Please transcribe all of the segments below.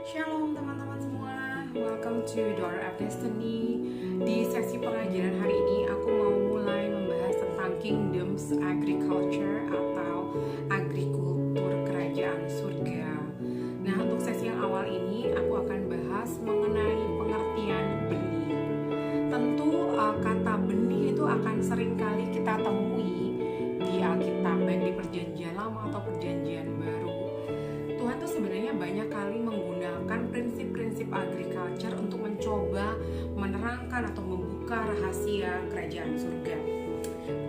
Shalom teman-teman semua, welcome to Daughter of Destiny. Di sesi pengajaran hari ini aku mau mulai membahas tentang Kingdoms Agriculture atau agrikultur kerajaan surga. Nah, untuk sesi yang awal ini aku akan bahas mengenai pengertian benih. Tentu kata benih itu akan sering kali kita temui di Alkitab, baik di perjanjian lama atau perjanjian baru. Tuhan tuh sebenarnya banyak kali menggunakan prinsip-prinsip agriculture untuk mencoba menerangkan atau membuka rahasia kerajaan surga.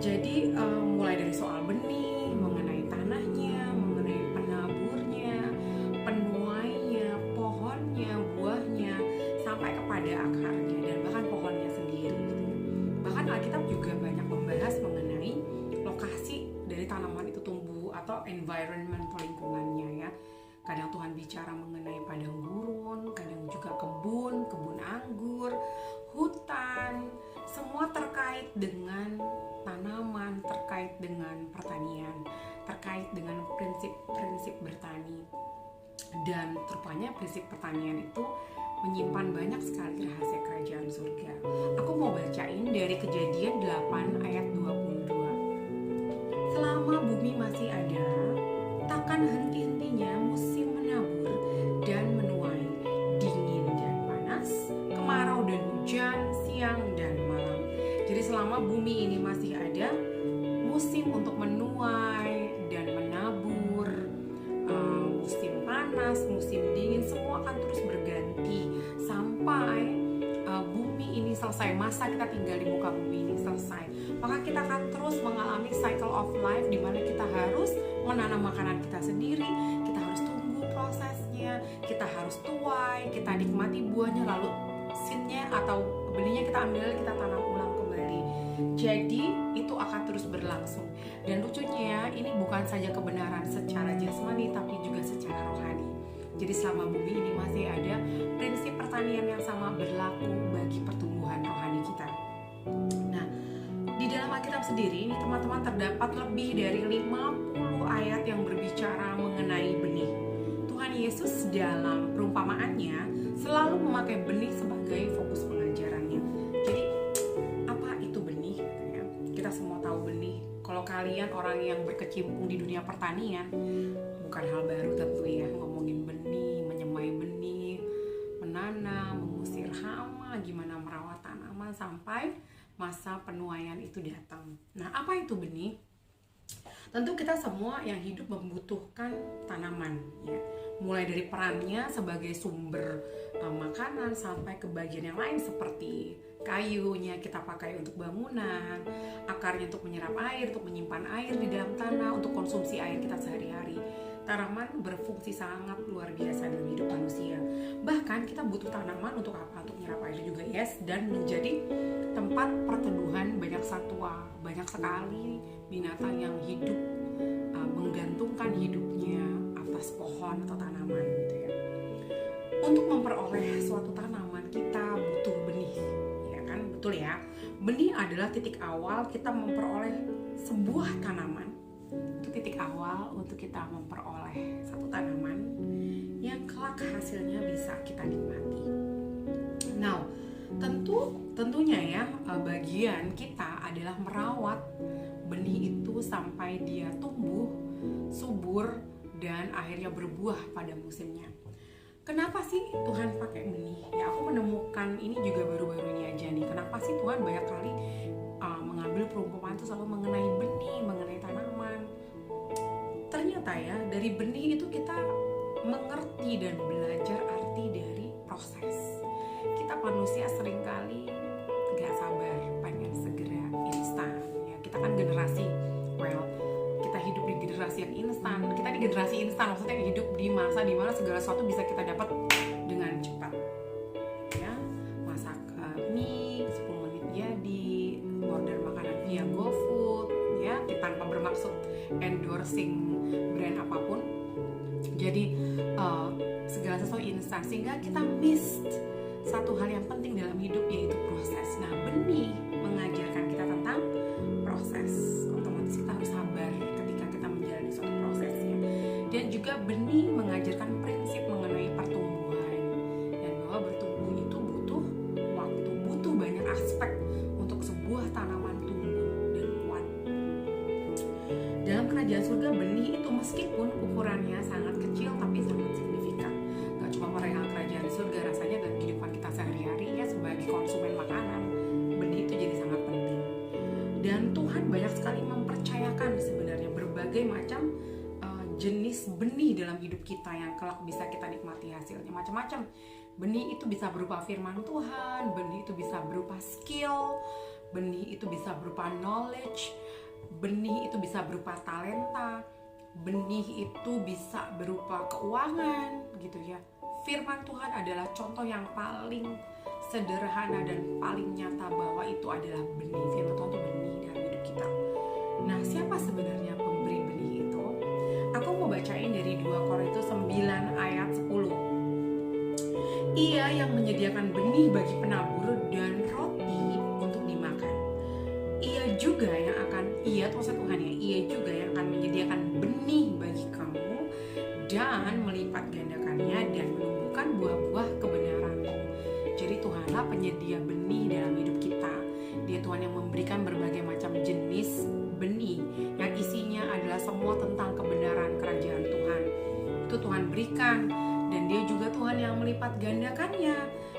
Jadi mulai dari soal benih, mengenai tanahnya, mengenai penaburnya, penuainya, pohonnya, buahnya, sampai kepada akarnya dan bahkan pohonnya sendiri. Bahkan Alkitab juga banyak membahas mengenai lokasi dari tanaman itu tumbuh atau environment lingkungannya ya. Kadang Tuhan bicara mengenai padang gurun, kadang juga kebun anggur, hutan, semua terkait dengan tanaman, terkait dengan pertanian, terkait dengan prinsip-prinsip bertani. Dan rupanya prinsip pertanian itu menyimpan banyak sekali rahasia kerajaan surga. Aku mau bacain dari Kejadian 8 ayat 22. Selama bumi masih ada, takkan henti-hentinya musim menabur dan menuai, dingin dan panas, kemarau dan hujan, siang dan malam. Jadi selama bumi ini masih ada, musim untuk menuai dan menabur, musim panas, musim dingin, semua akan terus berganti sampai bumi ini selesai, masa kita tinggal di muka bumi ini selesai. Maka kita akan terus mengalami cycle of life di mana kita harus menanam makanan kita sendiri, kita harus tunggu prosesnya, kita harus tuai, kita nikmati buahnya, lalu seednya atau benihnya kita ambil, kita tanam ulang kembali. Jadi itu akan terus berlangsung. Dan lucunya ini bukan saja kebenaran secara jasmani tapi juga secara rohani. Jadi selama bumi ini masih ada, prinsip pertanian yang sama berlaku bagi pertumbuhan rohani kita. Nah, di dalam Alkitab sendiri ini teman-teman terdapat lebih dari 50 ayat yang berbicara mengenai benih. Tuhan Yesus dalam perumpamaannya selalu memakai benih sebagai fokus pengajarannya. Jadi apa itu benih? Kita semua tahu benih. Kalau kalian orang yang berkecimpung di dunia pertanian, bukan hal baru tentu ya, ngomongin benih, menyemai benih, menanam, mengusir hama, gimana merawat tanaman sampai masa penuaian itu datang. Nah, apa itu benih? Tentu kita semua yang hidup membutuhkan tanaman ya. Mulai dari perannya sebagai sumber makanan sampai ke bagian yang lain seperti kayunya kita pakai untuk bangunan, akarnya untuk menyerap air, untuk menyimpan air di dalam tanah, untuk konsumsi air kita sehari-hari. Tanaman berfungsi sangat luar biasa dalam hidup manusia. Bahkan kita butuh tanaman untuk apa? Untuk menyerap air juga, yes, dan menjadi tempat perteduhan banyak satwa, banyak sekali binatang yang hidup menggantungkan hidupnya atas pohon atau tanaman gitu ya. Untuk memperoleh suatu tanaman kita butuh benih, ya kan? Betul ya. Benih adalah titik awal kita memperoleh sebuah tanaman. Itu titik awal untuk kita memperoleh satu tanaman yang kelak hasilnya bisa kita nikmati. Now, tentunya ya bagian kita adalah merawat benih itu sampai dia tumbuh, subur, dan akhirnya berbuah pada musimnya. Kenapa sih Tuhan pakai benih? Ya aku menemukan ini juga baru-baru ini aja nih. Kenapa sih Tuhan banyak kali mengambil perumpamaan itu selalu mengenai benih, mengenai tanaman? Ternyata ya dari benih itu kita mengerti dan belajar arti dari proses. Kita manusia seringkali gak sabar, pengen segera instan ya. Kita kan generasi, kita hidup di generasi yang instan. Kita di generasi instan, maksudnya hidup di masa dimana segala sesuatu bisa kita dapat dengan cepat ya. Masak mie 10 menit jadi, order makanan via GoFood ya, tanpa bermaksud endorsing brand apapun. Jadi segala sesuatu instan sehingga kita miss satu hal yang penting dalam hidup, yaitu proses. Nah, benih mengajarkan kita tentang proses. Otomatis kita harus sabar ketika kita menjalani suatu prosesnya. Dan juga benih mengajarkan prinsip mengenai pertumbuhan. meskipun ukurannya sangat kecil tapi sangat signifikan. Gak cuma perihal kerajaan surga, rasanya dalam kehidupan kita sehari-hari ya sebagai konsumen makanan, benih itu jadi sangat penting. Dan Tuhan banyak sekali mempercayakan sebenarnya berbagai macam jenis benih dalam hidup kita yang kelak bisa kita nikmati hasilnya. Macam-macam benih itu bisa berupa firman Tuhan, benih itu bisa berupa skill, benih itu bisa berupa knowledge, benih itu bisa berupa talenta, benih itu bisa berupa keuangan gitu ya. Firman Tuhan adalah contoh yang paling sederhana dan paling nyata bahwa itu adalah benih. Firman Tuhan itu benih dalam hidup kita. Nah, siapa sebenarnya pemberi benih itu? Aku mau bacain dari 2 Korintus 9 ayat 10. Ia yang menyediakan benih bagi penabur dan roti untuk dimakan. Ia juga yang akan, Tuhan ya, ia juga yang akan menyediakan benih bagi kamu dan melipat gandakannya dan menumbuhkan buah-buah kebenaranmu. Jadi Tuhanlah penyedia benih dalam hidup kita. Dia Tuhan yang memberikan berbagai macam jenis benih yang isinya adalah semua tentang kebenaran kerajaan Tuhan. Itu Tuhan berikan, dan dia juga Tuhan yang melipat gandakannya.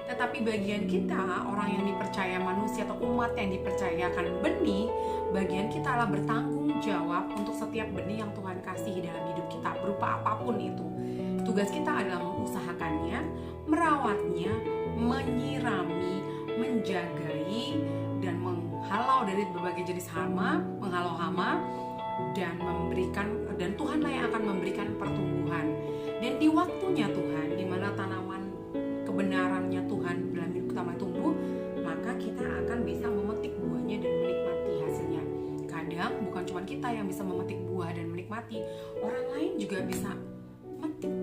Tetapi bagian kita, orang yang dipercaya manusia atau umat yang dipercayakan benih, bagian kita adalah bertanggung jawab untuk setiap benih yang Tuhan kasih dalam hidup kita, berupa apapun itu. Tugas kita adalah mengusahakannya, merawatnya, menyirami, menjagai, dan menghalau dari berbagai jenis hama, menghalau hama, dan Tuhanlah yang akan memberikan pertumbuhan. Dan di waktunya Tuhan, di mana tanaman kebenarannya Tuhan dalam hidup kita tumbuh, maka kita akan bisa memetik buahnya dan menikmati hasilnya. Kadang bukan cuma kita yang bisa memetik buah dan menikmati, orang lain juga bisa memetik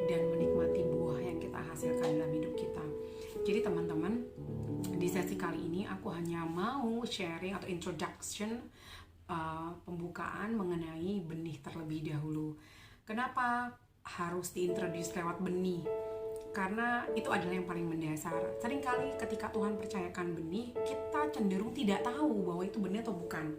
dan menikmati buah yang kita hasilkan dalam hidup kita. Jadi teman-teman, di sesi kali ini aku hanya mau sharing atau introduction, pembukaan mengenai benih terlebih dahulu. Kenapa harus diintroduce lewat benih? Karena itu adalah yang paling mendasar. Seringkali ketika Tuhan percayakan benih, kita cenderung tidak tahu bahwa itu benih atau bukan.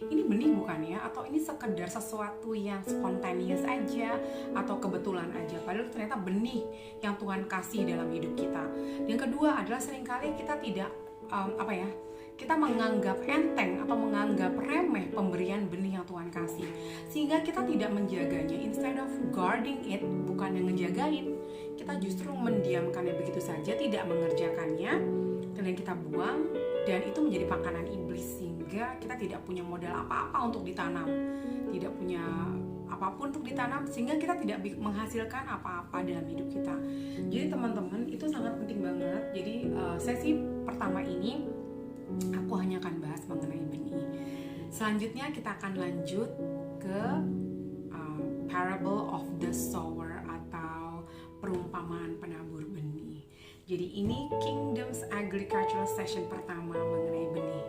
Ini benih bukan ya? Atau ini sekedar sesuatu yang spontaneous aja atau kebetulan aja. Padahal ternyata benih yang Tuhan kasih dalam hidup kita. Yang kedua adalah seringkali kita tidak kita menganggap enteng atau menganggap remeh pemberian benih yang Tuhan kasih, sehingga kita tidak menjaganya. Instead of guarding it, bukan yang ngejagain, kita justru mendiamkannya begitu saja, tidak mengerjakannya, dan kita buang, dan itu menjadi pakanan iblis, sehingga kita tidak punya modal apa-apa untuk ditanam, tidak punya apapun untuk ditanam, sehingga kita tidak menghasilkan apa-apa dalam hidup kita. Jadi teman-teman, itu sangat penting banget. Jadi sesi pertama ini aku hanya akan bahas mengenai benih. Selanjutnya kita akan lanjut ke parable of the sower atau perumpamaan penabur benih. Jadi ini Kingdoms Agricultural Session pertama mengenai benih.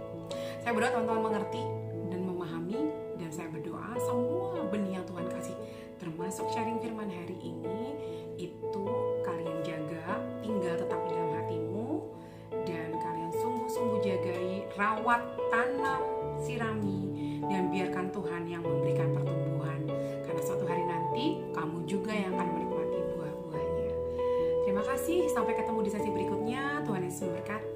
Saya berdoa teman-teman mengerti dan memahami, dan saya berdoa semua benih yang Tuhan kasih, termasuk sharing firman hari ini, itu kalian jaga, tinggal tetap di dalam hatimu, dan kalian sungguh-sungguh jagai, rawat, tanam, sirami, dan biarkan Tuhan yang memberikan pertumbuhan. Karena suatu hari nanti kamu juga yang akan menikmati buah-buahnya. Terima kasih, sampai ketemu di sesi berikutnya. Tuhan Yesus memberkati.